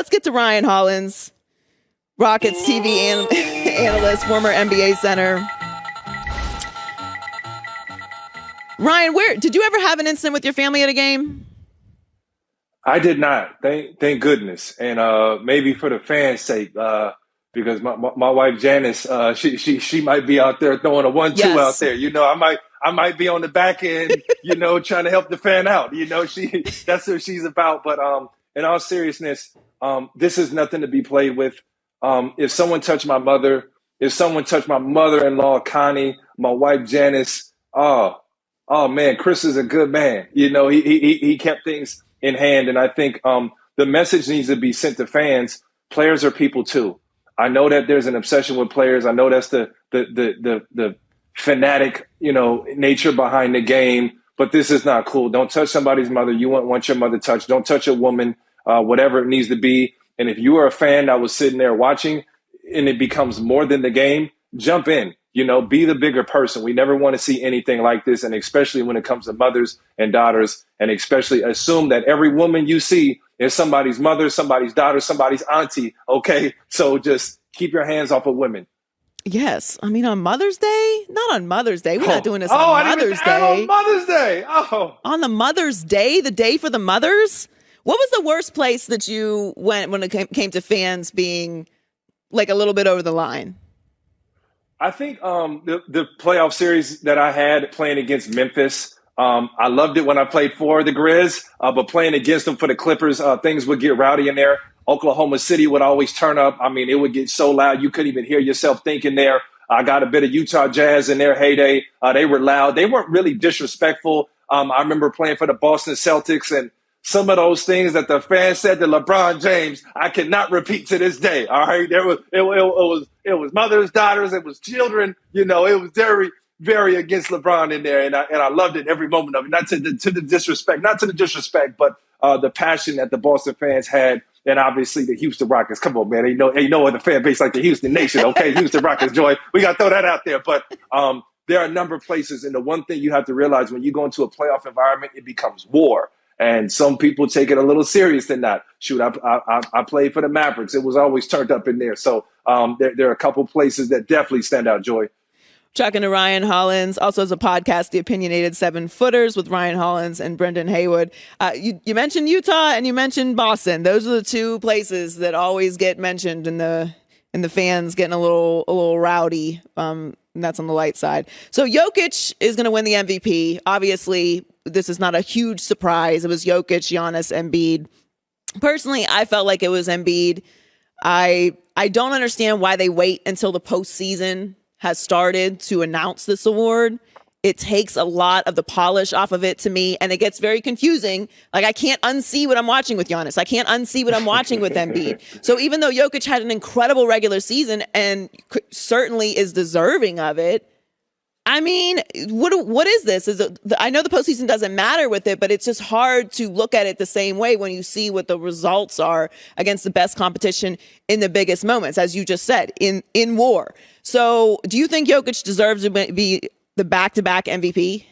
let's get to Ryan Hollins, Rockets TV analyst, former NBA center. Ryan, did you ever have an incident with your family at a game? I did not. Thank goodness. And maybe for the fans' sake, because my wife Janice, she might be out there throwing a 1-2 out there. You know, I might be on the back end, you know, trying to help the fan out. You know, that's what she's about. But in all seriousness, this is nothing to be played with. If someone touched my mother, if someone touched my mother-in-law Connie, my wife Janice, oh man, Chris is a good man. You know, he kept things in hand. And I think the message needs to be sent to fans. Players are people too. I know that there's an obsession with players. I know that's the fanatic, you know, nature behind the game. But this is not cool. Don't touch somebody's mother. You won't want your mother touched. Don't touch a woman, whatever it needs to be. And if you are a fan that was sitting there watching and it becomes more than the game, jump in. You know, be the bigger person. We never want to see anything like this, and especially when it comes to mothers and daughters, and especially assume that every woman you see is somebody's mother, somebody's daughter, somebody's auntie, okay? So just keep your hands off of women. Yes. I mean, on Mother's Day? Not on Mother's Day. We're not doing this on Mother's Day. On Mother's Day. Oh. On the Mother's Day, the day for the mothers? What was the worst place that you went when it came to fans being like a little bit over the line? I think the playoff series that I had playing against Memphis, I loved it when I played for the Grizz, but playing against them for the Clippers, things would get rowdy in there. Oklahoma City would always turn up. I mean, it would get so loud you couldn't even hear yourself thinking there. I got a bit of Utah Jazz in their heyday. They were loud. They weren't really disrespectful. I remember playing for the Boston Celtics, and some of those things that the fans said to LeBron James, I cannot repeat to this day. All right, it was mothers, daughters, it was children. You know, it was very, very against LeBron in there, and I loved it every moment of it. Not to the disrespect, but the passion that the Boston fans had, and obviously the Houston Rockets. Come on, man, ain't no other fan base like the Houston Nation. Okay, Houston Rockets, Joy. We got to throw that out there, but. There are a number of places, and the one thing you have to realize when you go into a playoff environment, it becomes war. And some people take it a little serious than that. Shoot, I played for the Mavericks. It was always turned up in there. So there are a couple places that definitely stand out, Joy. Talking to Ryan Hollins, also has a podcast, The Opinionated 7-Footers, with Ryan Hollins and Brendan Haywood. You mentioned Utah and you mentioned Boston. Those are the two places that always get mentioned in the fans getting a little rowdy. And that's on the light side. So Jokić is going to win the MVP. Obviously, this is not a huge surprise. It was Jokić, Giannis, Embiid. Personally, I felt like it was Embiid. I don't understand why they wait until the postseason has started to announce this award. It takes a lot of the polish off of it to me, and it gets very confusing. Like, I can't unsee what I'm watching with Giannis. I can't unsee what I'm watching with Embiid. So even though Jokić had an incredible regular season and certainly is deserving of it, I mean, what is this? I know the postseason doesn't matter with it, but it's just hard to look at it the same way when you see what the results are against the best competition in the biggest moments, as you just said, in war. So do you think Jokić deserves to be the back-to-back MVP?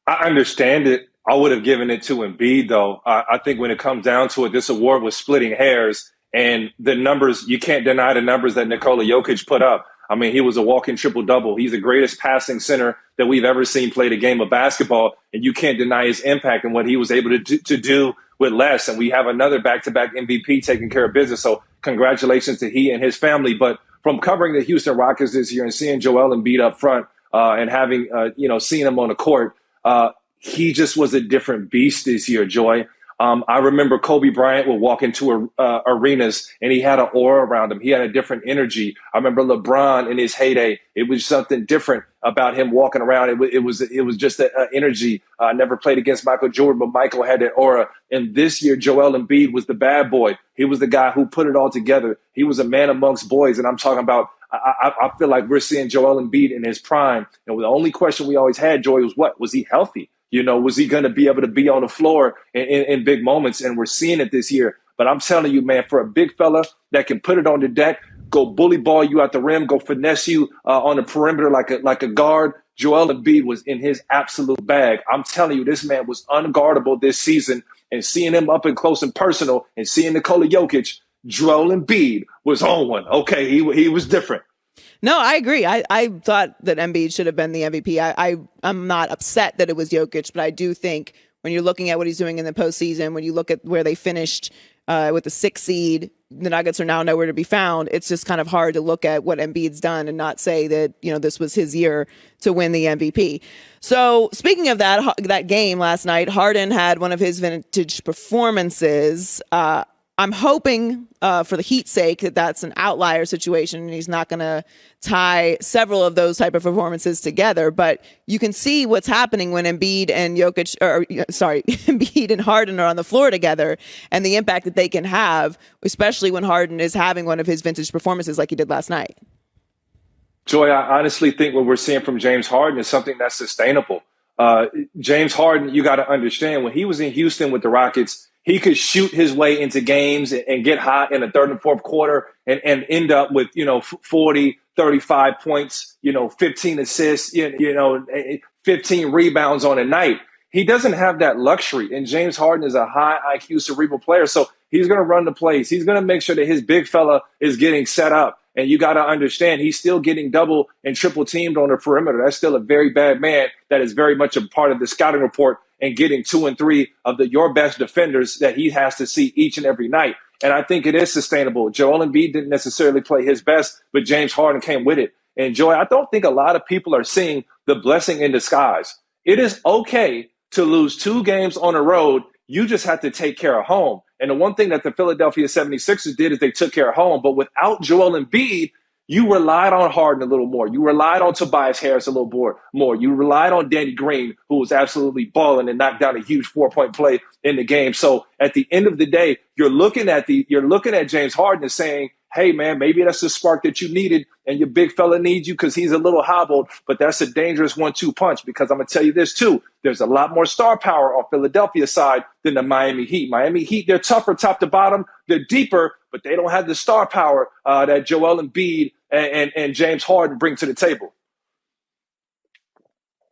I understand it. I would have given it to Embiid, though. I think when it comes down to it, this award was splitting hairs, and the numbers, you can't deny the numbers that Nikola Jokić put up. I mean, he was a walking triple-double. He's the greatest passing center that we've ever seen play the game of basketball, and you can't deny his impact and what he was able to do with less. And we have another back-to-back MVP taking care of business, so congratulations to he and his family. But from covering the Houston Rockets this year and seeing Joel Embiid up front, and having, seen him on the court, he just was a different beast this year, Joy. I remember Kobe Bryant would walk into arenas and he had an aura around him. He had a different energy. I remember LeBron in his heyday. It was something different about him walking around. It was just an energy. I never played against Michael Jordan, but Michael had that aura. And this year, Joel Embiid was the bad boy. He was the guy who put it all together. He was a man amongst boys. And I'm talking about, I feel like we're seeing Joel Embiid in his prime. And the only question we always had, Joy, was what? Was he healthy? Was he going to be able to be on the floor in big moments? And we're seeing it this year. But I'm telling you, man, for a big fella that can put it on the deck, go bully ball you out the rim, go finesse you on the perimeter like a guard, Joel Embiid was in his absolute bag. I'm telling you, this man was unguardable this season. And seeing him up and close and personal and seeing Nikola Jokić, Joel Embiid was on one. Okay, he was different. No, I agree. I thought that Embiid should have been the MVP. I'm not upset that it was Jokić, but I do think when you're looking at what he's doing in the postseason, when you look at where they finished with the 6th seed, the Nuggets are now nowhere to be found. It's just kind of hard to look at what Embiid's done and not say that, this was his year to win the MVP. So speaking of that game last night, Harden had one of his vintage performances. I'm hoping for the Heat's sake that that's an outlier situation and he's not going to tie several of those type of performances together. But you can see what's happening when Embiid and Embiid and Harden are on the floor together and the impact that they can have, especially when Harden is having one of his vintage performances like he did last night. Joy, I honestly think what we're seeing from James Harden is something that's sustainable. James Harden, you got to understand, when he was in Houston with the Rockets, he could shoot his way into games and get hot in the third and fourth quarter and end up with, 40, 35 points, 15 assists, 15 rebounds on a night. He doesn't have that luxury. And James Harden is a high IQ cerebral player. So he's going to run the plays. He's going to make sure that his big fella is getting set up. And you got to understand, he's still getting double and triple teamed on the perimeter. That's still a very bad man. That is very much a part of the scouting report and getting 2 and 3 of your best defenders that he has to see each and every night. And I think it is sustainable. Joel Embiid didn't necessarily play his best, but James Harden came with it. And Joy, I don't think a lot of people are seeing the blessing in disguise. It is okay to lose 2 games on the road. You just have to take care of home. And the one thing that the Philadelphia 76ers did is they took care of home. But without Joel Embiid, you relied on Harden a little more. You relied on Tobias Harris a little more. You relied on Danny Green, who was absolutely balling and knocked down a huge 4-point play in the game. So at the end of the day, you're looking at James Harden and saying, hey, man, maybe that's the spark that you needed and your big fella needs you because he's a little hobbled, but that's a dangerous 1-2 punch because I'm going to tell you this, too. There's a lot more star power on Philadelphia's side than the Miami Heat. Miami Heat, they're tougher top to bottom. They're deeper, but they don't have the star power that Joel Embiid and James Harden bring to the table.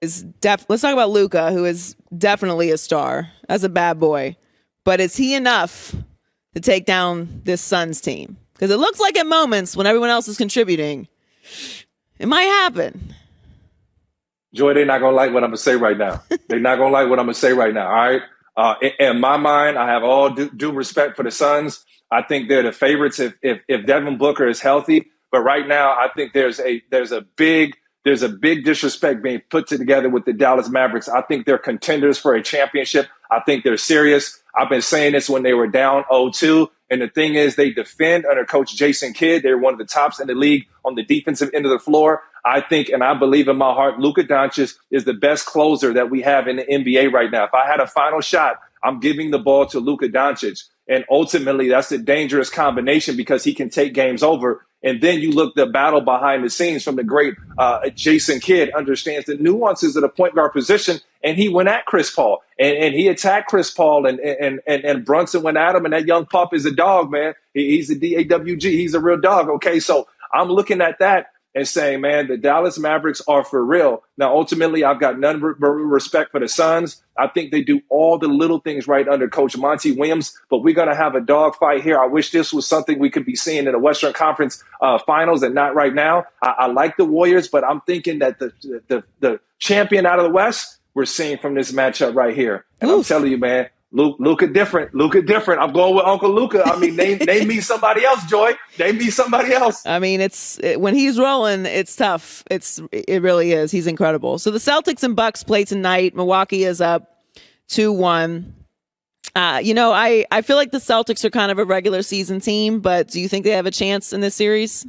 Let's talk about Luka, who is definitely a star as a bad boy. But is he enough to take down this Suns team? Because it looks like at moments when everyone else is contributing, it might happen. Joy, they're not going to like what I'm going to say right now. They're not going to like what I'm going to say right now. All right. In my mind, I have all due respect for the Suns. I think they're the favorites if Devin Booker is healthy. But right now, I think there's a big disrespect being put together with the Dallas Mavericks. I think they're contenders for a championship. I think they're serious. I've been saying this when they were down 0-2. And the thing is, they defend under Coach Jason Kidd. They're one of the tops in the league on the defensive end of the floor. I think, and I believe in my heart, Luka Doncic is the best closer that we have in the NBA right now. If I had a final shot, I'm giving the ball to Luka Doncic. And ultimately, that's a dangerous combination because he can take games over. And then you look the battle behind the scenes from the great Jason Kidd understands the nuances of the point guard position. And he went at Chris Paul and he attacked Chris Paul and Brunson went at him. And that young pup is a dog, man. He's a DAWG. He's a real dog. Okay, so I'm looking at that and saying, man, the Dallas Mavericks are for real. Now, ultimately, I've got none but respect for the Suns. I think they do all the little things right under Coach Monty Williams, but we're going to have a dogfight here. I wish this was something we could be seeing in the Western Conference Finals and not right now. I like the Warriors, but I'm thinking that the champion out of the West, we're seeing from this matchup right here. And I'm telling you, man, Luka different. I'm going with Uncle Luka. I mean, name me somebody else, Joy. Name me somebody else. I mean, when he's rolling, it's tough. It really is. He's incredible. So the Celtics and Bucks play tonight. Milwaukee is up 2-1. I feel like the Celtics are kind of a regular season team, but do you think they have a chance in this series?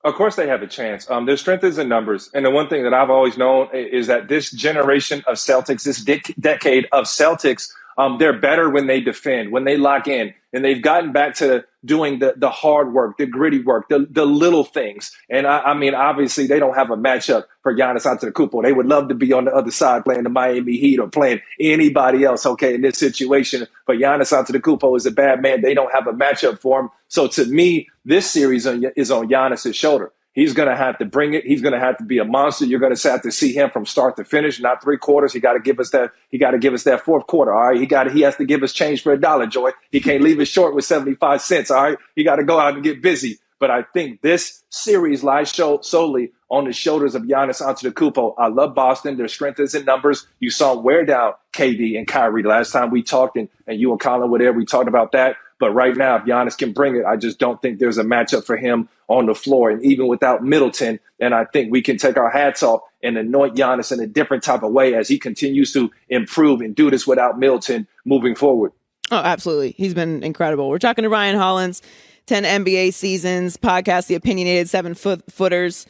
Of course they have a chance. Their strength is in numbers. And the one thing that I've always known is that this generation of Celtics, this decade of Celtics, they're better when they defend, when they lock in. And they've gotten back to doing the hard work, the gritty work, the little things. And I mean, obviously, they don't have a matchup for Giannis Antetokounmpo. They would love to be on the other side playing the Miami Heat or playing anybody else, okay, in this situation. But Giannis Antetokounmpo is a bad man. They don't have a matchup for him. So to me, this series is on Giannis's shoulder. He's going to have to bring it. He's going to have to be a monster. You're going to have to see him from start to finish, not 3 quarters. He got to give us that. He got to give us that fourth quarter. All right. He has to give us change for $1, Joy. He can't leave us short with 75 cents. All right. He got to go out and get busy. But I think this series lies solely on the shoulders of Giannis Antetokounmpo. I love Boston. Their strength is in numbers. You saw them wear down KD and Kyrie last time we talked, and you and Colin were there. We talked about that. But right now, if Giannis can bring it, I just don't think there's a matchup for him on the floor. And even without Middleton, and I think we can take our hats off and anoint Giannis in a different type of way as he continues to improve and do this without Middleton moving forward. Oh, absolutely. He's been incredible. We're talking to Ryan Hollins, 10 NBA seasons, podcast, The Opinionated 7-Footers.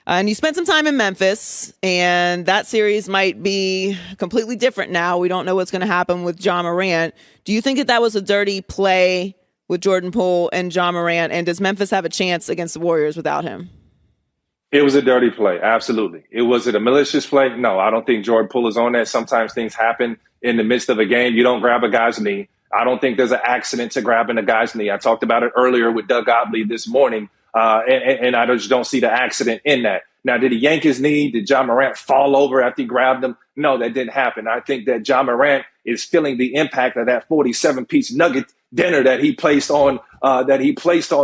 And you spent some time in Memphis, and that series might be completely different now. We don't know what's going to happen with Ja Morant. Do you think that was a dirty play with Jordan Poole and Ja Morant? And does Memphis have a chance against the Warriors without him? It was a dirty play. Absolutely. Was it a malicious play? No, I don't think Jordan Poole is on that. Sometimes things happen in the midst of a game. You don't grab a guy's knee. I don't think there's an accident to grabbing a guy's knee. I talked about it earlier with Doug Gottlieb this morning. And I just don't see the accident in that. Now, did he yank his knee? Did Ja Morant fall over after he grabbed him? No, that didn't happen. I think that Ja Morant is feeling the impact of that 47-piece nugget dinner that he placed on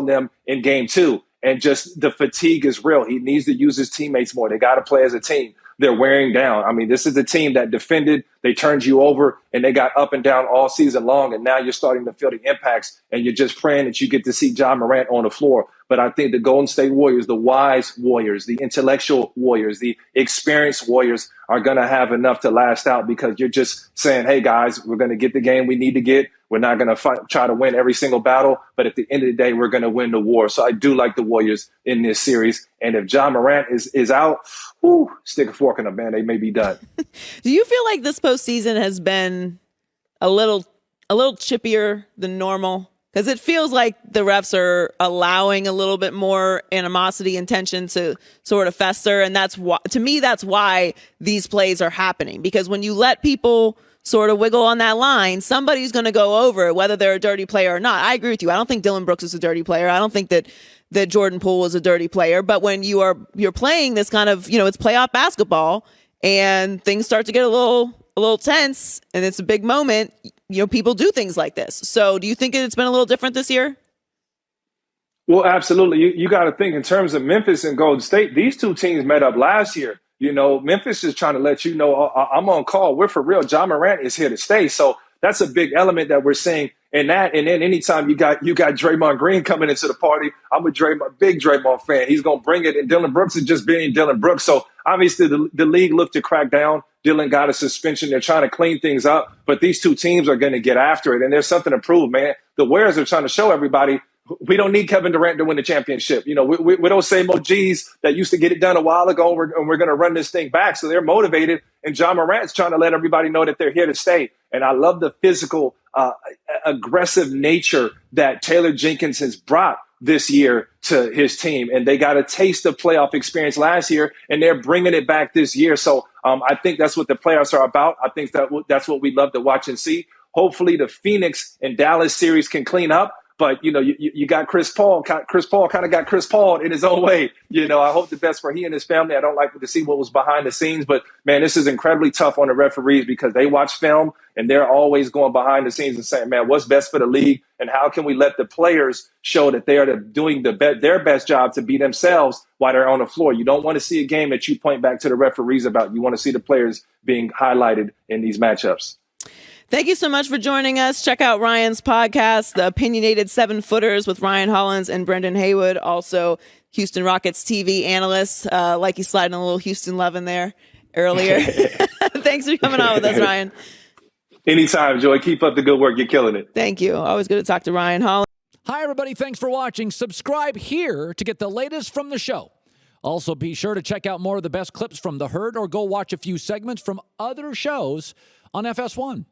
them in Game 2. And just the fatigue is real. He needs to use his teammates more. They got to play as a team. They're wearing down. I mean, this is a team that defended, they turned you over, and they got up and down all season long. And now you're starting to feel the impacts, and you're just praying that you get to see Ja Morant on the floor. But I think the Golden State Warriors, the wise Warriors, the intellectual Warriors, the experienced Warriors are going to have enough to last out, because you're just saying, hey, guys, we're going to get the game we need to get. We're not going to try to win every single battle, but at the end of the day, we're going to win the war. So I do like the Warriors in this series. And if Ja Morant is out, stick a fork in them, man. They may be done. Do you feel like this postseason has been a little chippier than normal? Because it feels like the refs are allowing a little bit more animosity and tension to sort of fester. And that's why, to me, that's why these plays are happening. Because when you let people sort of wiggle on that line, somebody's going to go over it, whether they're a dirty player or not. I agree with you. I don't think Dillon Brooks is a dirty player. I don't think that Jordan Poole is a dirty player. But when you're playing this kind of, it's playoff basketball and things start to get a little tense and it's a big moment, people do things like this. So do you think it's been a little different this year? Well, absolutely. You got to think in terms of Memphis and Golden State. These two teams met up last year. Memphis is trying to let you know, I'm on call. We're for real. Ja Morant is here to stay. So that's a big element that we're seeing in that. And then anytime you got Draymond Green coming into the party, I'm a big Draymond fan. He's going to bring it. And Dillon Brooks is just being Dillon Brooks. So obviously the league looked to crack down. Dillon got a suspension. They're trying to clean things up. But these two teams are going to get after it. And there's something to prove, man. The Warriors are trying to show everybody we don't need Kevin Durant to win the championship. We those same OGs that used to get it done a while ago, and we're going to run this thing back. So they're motivated. And Ja Morant's trying to let everybody know that they're here to stay. And I love the physical, aggressive nature that Taylor Jenkins has brought this year to his team. And they got a taste of playoff experience last year, and they're bringing it back this year. So I think that's what the playoffs are about. I think that's what we love to watch and see. Hopefully the Phoenix and Dallas series can clean up. But, you got Chris Paul. Chris Paul kind of got Chris Paul in his own way. I hope the best for he and his family. I don't like to see what was behind the scenes. But, man, this is incredibly tough on the referees because they watch film and they're always going behind the scenes and saying, man, what's best for the league? And how can we let the players show that they are doing their best job to be themselves while they're on the floor? You don't want to see a game that you point back to the referees about. You want to see the players being highlighted in these matchups. Thank you so much for joining us. Check out Ryan's podcast, The Opinionated 7-Footers with Ryan Hollins and Brendan Haywood, also Houston Rockets TV analyst. Like you sliding a little Houston love in there earlier. Thanks for coming on with us, Ryan. Anytime, Joy. Keep up the good work. You're killing it. Thank you. Always good to talk to Ryan Hollins. Hi, everybody. Thanks for watching. Subscribe here to get the latest from the show. Also, be sure to check out more of the best clips from The Herd or go watch a few segments from other shows on FS1.